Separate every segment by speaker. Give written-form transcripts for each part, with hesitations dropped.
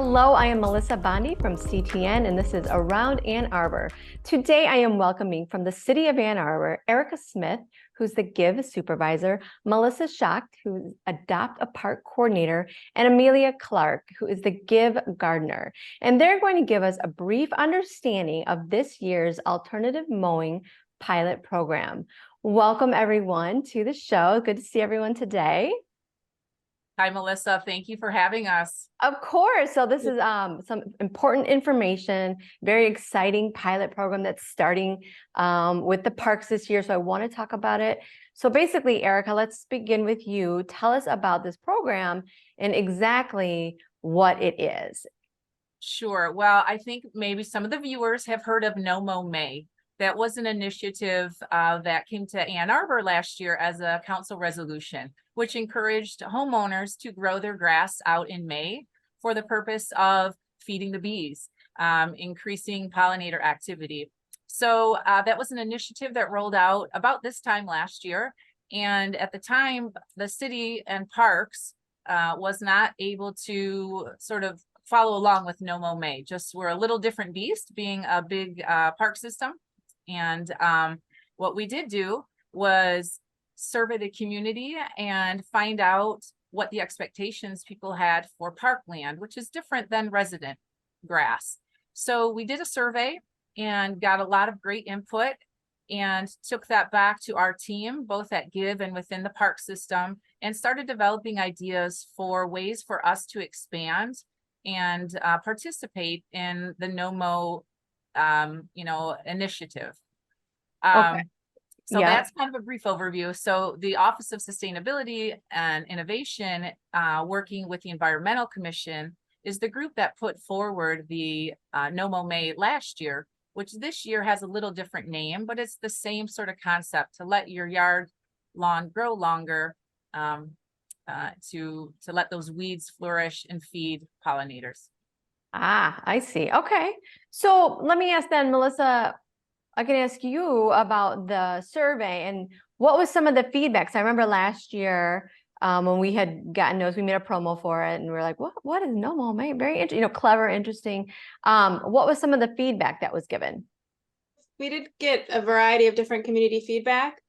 Speaker 1: Hello, I am Melissa Bondi from CTN, and this is Around Ann Arbor. Today, I am welcoming from the city of Ann Arbor, Erica Smith, who's the Give Supervisor, Melissa Schacht, who's Adopt a Park Coordinator, and Amelia Clark, who is the Give Gardener. And they're going to give us a brief understanding of this year's alternative mowing pilot program. Welcome, everyone, to the show. Good to see everyone today.
Speaker 2: Hi, Melissa. Thank you for having us.
Speaker 1: Of course. So this is some important information, very exciting pilot program that's starting with the parks this year. So I want to talk about it. So basically, Erica, let's begin with you. Tell us about this program and exactly what it is.
Speaker 2: Sure. Well, I think maybe some of the viewers have heard of No Mow May. That was an initiative that came to Ann Arbor last year as a council resolution, which encouraged homeowners to grow their grass out in May for the purpose of feeding the bees, increasing pollinator activity. So that was an initiative that rolled out about this time last year. And at the time, the city and parks was not able to sort of follow along with No Mow May. Just we're a little different beast, being a big park system. And what we did do was survey the community and find out what the expectations people had for parkland, which is different than resident grass. So we did a survey and got a lot of great input and took that back to our team, both at Give and within the park system, and started developing ideas for ways for us to expand and participate in the No Mow initiative.
Speaker 1: Okay.
Speaker 2: So that's kind of a brief overview. So the Office of Sustainability and Innovation, working with the Environmental Commission, is the group that put forward the No Mow May last year, which this year has a little different name, but it's the same sort of concept to let your yard lawn grow longer, to let those weeds flourish and feed pollinators.
Speaker 1: Ah, I see. Okay. So let me ask then, Melissa, I can ask you about the survey and what was some of the feedbacks? I remember last year when we had gotten those, we made a promo for it and we are like, what is No Mow May? Very interesting, clever, interesting. What was some of the feedback that was given?
Speaker 3: We did get a variety of different community feedback.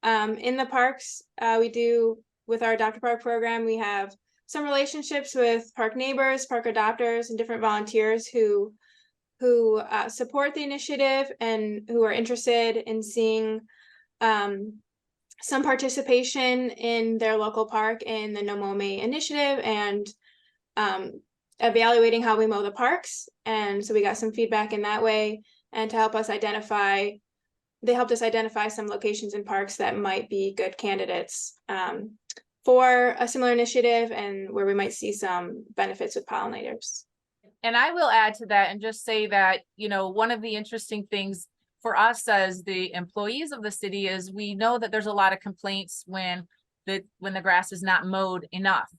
Speaker 3: In the parks, we do, with our Adopt a Park program, we have some relationships with park neighbors, park adopters, and different volunteers who support the initiative and who are interested in seeing some participation in their local park in the No Mow May initiative and evaluating how we mow the parks. And so we got some feedback in that way, and to help us identify, they helped us identify some locations in parks that might be good candidates for a similar initiative and where we might see some benefits with pollinators.
Speaker 2: And I will add to that and just say that, one of the interesting things for us as the employees of the city is we know that there's a lot of complaints when the grass is not mowed enough.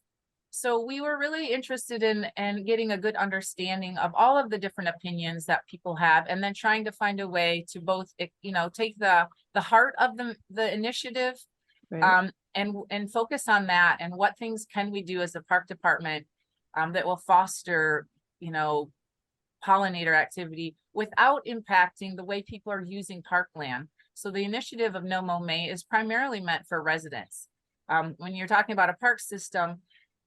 Speaker 2: So we were really interested in getting a good understanding of all of the different opinions that people have, and then trying to find a way to both, take the heart of the initiative, right, and focus on that and what things can we do as a park department that will foster pollinator activity without impacting the way people are using parkland. So the initiative of No Mow May is primarily meant for residents. When you're talking about a park system,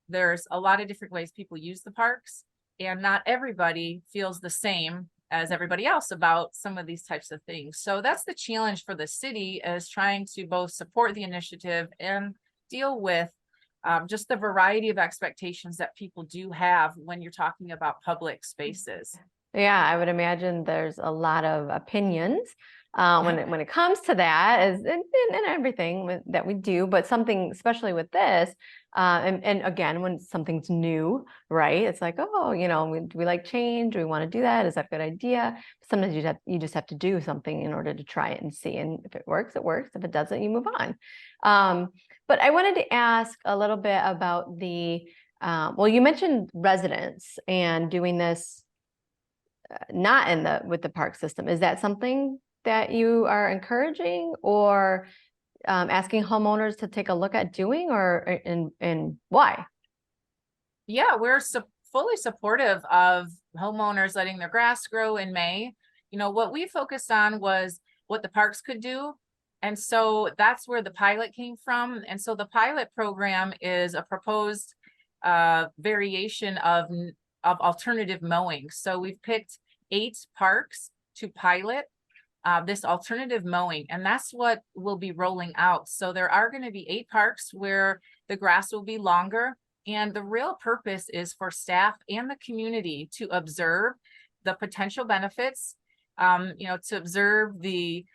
Speaker 2: there's a lot of different ways people use the parks, and not everybody feels the same as everybody else about some of these types of things. So that's the challenge for the city, is trying to both support the initiative and deal with just the variety of expectations that people do have when you're talking about public spaces.
Speaker 1: Yeah, I would imagine there's a lot of opinions when it comes to that, and everything that we do, but something especially with this, and again, when something's new, right? It's like, oh, we like change. We want to do that. Is that a good idea? Sometimes you just have to do something in order to try it and see. And if it works, it works. If it doesn't, you move on. But I wanted to ask a little bit about the, well, you mentioned residents and doing this not with the park system. Is that something that you are encouraging or asking homeowners to take a look at doing, and why?
Speaker 2: Yeah, we're fully supportive of homeowners letting their grass grow in May. You know, what we focused on was what the parks could do. And so that's where the pilot came from. And so the pilot program is a proposed variation of alternative mowing. So we've picked 8 parks to pilot this alternative mowing, and that's what will be rolling out. So there are going to be 8 parks where the grass will be longer, and the real purpose is for staff and the community to observe the potential benefits, you know, to observe the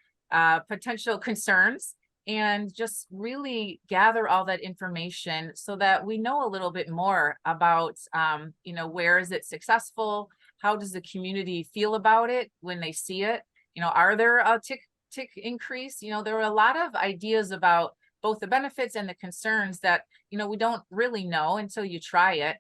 Speaker 2: potential concerns, and just really gather all that information so that we know a little bit more about, you know, where is it successful? How does the community feel about it when they see it? You know, are there a tick increase? You know, there are a lot of ideas about both the benefits and the concerns that, you know, we don't really know until you try it.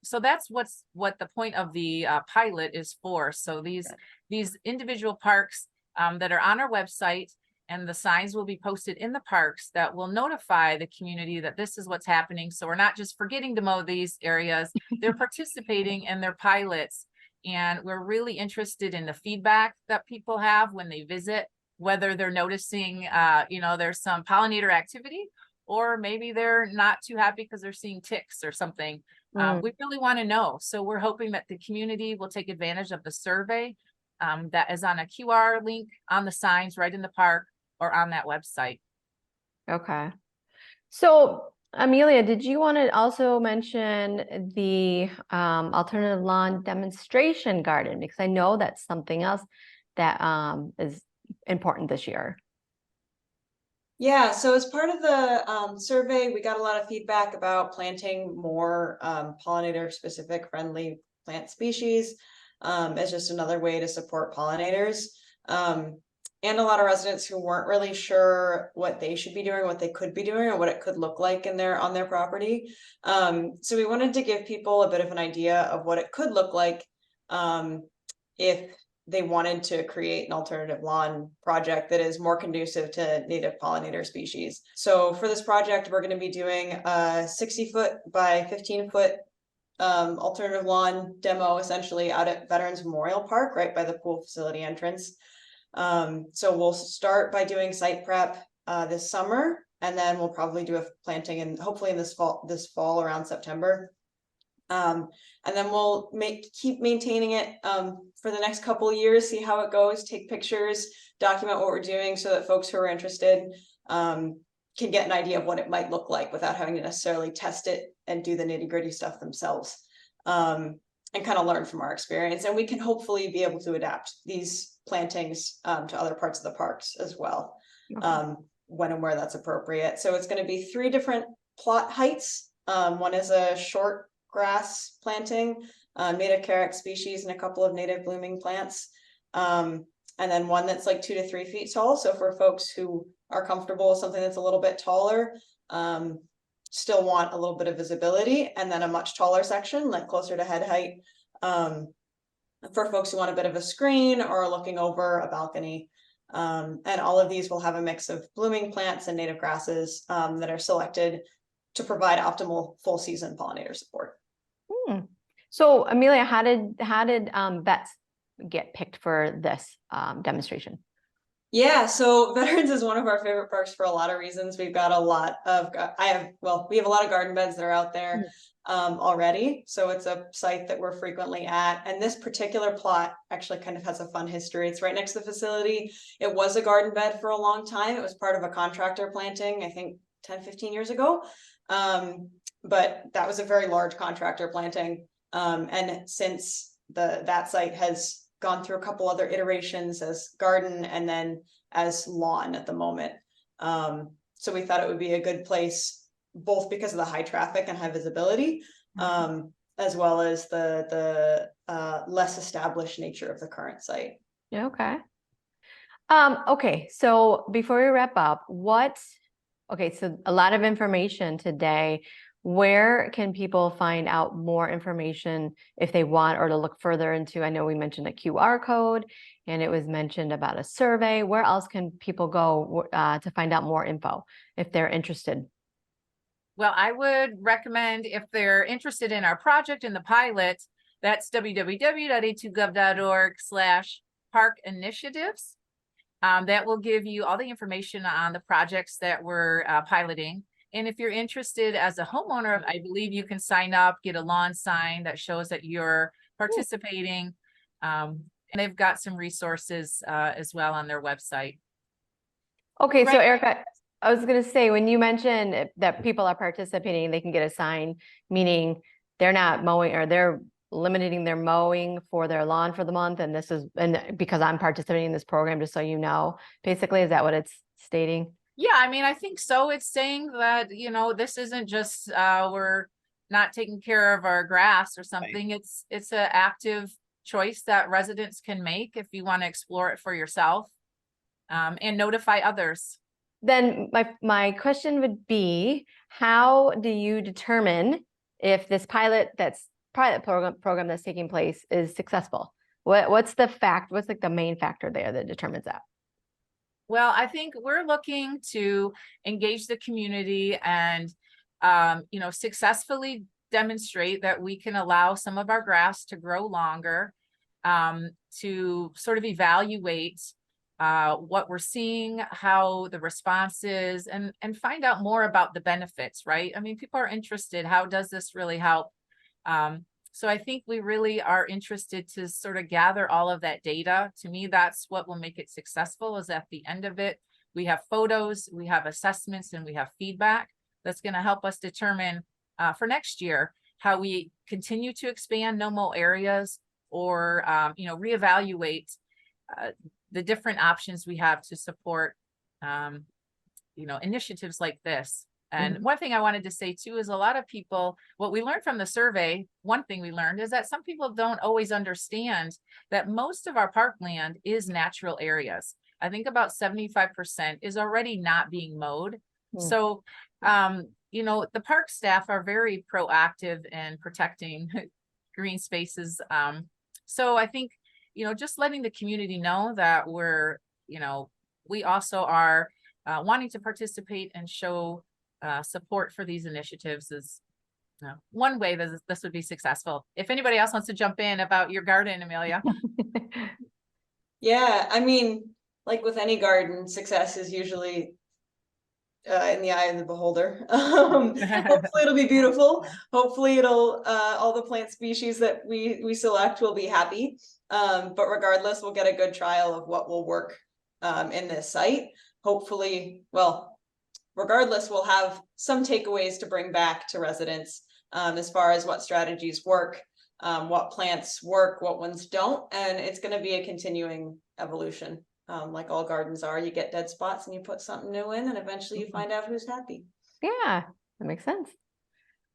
Speaker 2: So that's what the point of the pilot is for. So these individual parks that are on our website, and the signs will be posted in the parks that will notify the community that this is what's happening. So we're not just forgetting to mow these areas, they're participating in their pilots. And we're really interested in the feedback that people have when they visit, whether they're noticing, you know, there's some pollinator activity, or maybe they're not too happy because they're seeing ticks or something. We really want to know. So we're hoping that the community will take advantage of the survey that is on a QR link on the signs right in the park or on that website.
Speaker 1: Okay. So Amelia, did you want to also mention the alternative lawn demonstration garden? Because I know that's something else that is important this year.
Speaker 4: Yeah, so as part of the survey, we got a lot of feedback about planting more pollinator-specific friendly plant species as just another way to support pollinators. And a lot of residents who weren't really sure what they should be doing, what they could be doing, or what it could look like on their property. So we wanted to give people a bit of an idea of what it could look like if they wanted to create an alternative lawn project that is more conducive to native pollinator species. So for this project, we're going to be doing a 60-foot by 15-foot alternative lawn demo, essentially out at Veterans Memorial Park, right by the pool facility entrance. So we'll start by doing site prep this summer, and then we'll probably do a planting and hopefully in this fall around September. And then we'll keep maintaining it for the next couple of years, see how it goes, take pictures, document what we're doing so that folks who are interested can get an idea of what it might look like without having to necessarily test it and do the nitty-gritty stuff themselves, and kind of learn from our experience. And we can hopefully be able to adapt these plantings to other parts of the parks as well, when and where that's appropriate. So it's going to be 3 different plot heights. One is a short grass planting, native carex species, and a couple of native blooming plants. And then one that's like 2 to 3 feet tall. So for folks who are comfortable with something that's a little bit taller, still want a little bit of visibility, and then a much taller section, like closer to head height, for folks who want a bit of a screen or looking over a balcony. And all of these will have a mix of blooming plants and native grasses that are selected to provide optimal full season pollinator support.
Speaker 1: So Amelia, how did vets get picked for this demonstration?
Speaker 4: Yeah, so Veterans is one of our favorite parks for a lot of reasons. We've got a lot of, we have a lot of garden beds that are out there already. So it's a site that we're frequently at. And this particular plot actually kind of has a fun history. It's right next to the facility. It was a garden bed for a long time. It was part of a contractor planting, I think 10, 15 years ago. But that was a very large contractor planting. And since that site has gone through a couple other iterations as garden and then as lawn at the moment. So we thought it would be a good place, both because of the high traffic and high visibility, as well as the less established nature of the current site.
Speaker 1: Okay. Okay, so before we wrap up, so a lot of information today. Where can people find out more information if they want, or to look further into? I know we mentioned a QR code and it was mentioned about a survey. Where else can people go to find out more info if they're interested?
Speaker 2: Well, I would recommend if they're interested in our project in the pilot, that's www.a2gov.org/park initiatives. That will give you all the information on the projects that we're piloting. And if you're interested as a homeowner, I believe you can sign up, get a lawn sign that shows that you're participating. And they've got some resources as well on their website.
Speaker 1: Okay, so
Speaker 3: Right.
Speaker 1: Erica, I was gonna say, when you mentioned that people are participating, they can get a sign, meaning they're not mowing, or they're limiting their mowing for their lawn for the month, and this is, and because I'm participating in this program, just so you know, basically, is that what it's stating?
Speaker 2: Yeah, I mean, I think so. It's saying that, you know, this isn't just we're not taking care of our grass or something. It's an active choice that residents can make if you want to explore it for yourself, and notify others.
Speaker 1: Then my question would be, how do you determine if this pilot program that's taking place is successful? What's like the main factor there that determines that?
Speaker 2: Well, I think we're looking to engage the community and, you know, successfully demonstrate that we can allow some of our grass to grow longer, to sort of evaluate what we're seeing, how the response is, and find out more about the benefits, right? I mean, people are interested. How does this really help? So I think we really are interested to sort of gather all of that data. To me, that's what will make it successful, is at the end of it, we have photos, we have assessments, and we have feedback that's going to help us determine for next year how we continue to expand no-mow areas, or you know, reevaluate the different options we have to support you know, initiatives like this. And one thing I wanted to say too is a lot of people, what we learned from the survey, one thing we learned is that some people don't always understand that most of our parkland is natural areas. I think about 75% is already not being mowed. So, you know, the park staff are very proactive in protecting green spaces. So I think, you know, just letting the community know that we're, you know, we also are wanting to participate and show support for these initiatives is one way that this would be successful. If anybody else wants to jump in about your garden, Amelia.
Speaker 4: Yeah, I mean, like with any garden, success is usually in the eye of the beholder. Hopefully it'll be beautiful. Hopefully it'll all the plant species that we select will be happy. But regardless, we'll get a good trial of what will work in this site. Hopefully, well, regardless, we'll have some takeaways to bring back to residents as far as what strategies work, what plants work, what ones don't, and it's going to be a continuing evolution. Like all gardens are, you get dead spots and you put something new in, and eventually you find out who's happy.
Speaker 1: Yeah, that makes sense.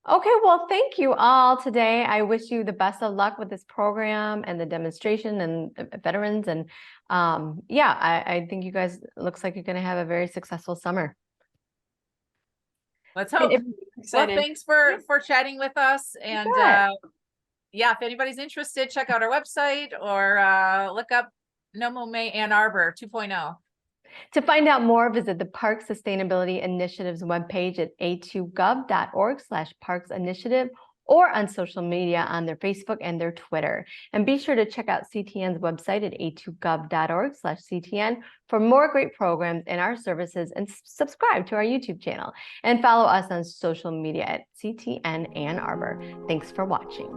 Speaker 1: Okay, well, thank you all today. I wish you the best of luck with this program and the demonstration and veterans. And yeah, I think you guys, looks like you're going to have a very successful summer.
Speaker 2: Let's
Speaker 1: And
Speaker 2: hope.
Speaker 1: if-
Speaker 2: Well, thanks for chatting with us. And yeah, if anybody's interested, check out our website or look up No Mow May Ann Arbor 2.0.
Speaker 1: To find out more, visit the Park Sustainability Initiative's webpage at a2gov.org/parks initiative, or on social media on their Facebook and their Twitter. And be sure to check out CTN's website at a2gov.org/CTN for more great programs in our services, and subscribe to our YouTube channel and follow us on social media at CTN Ann Arbor. Thanks for watching.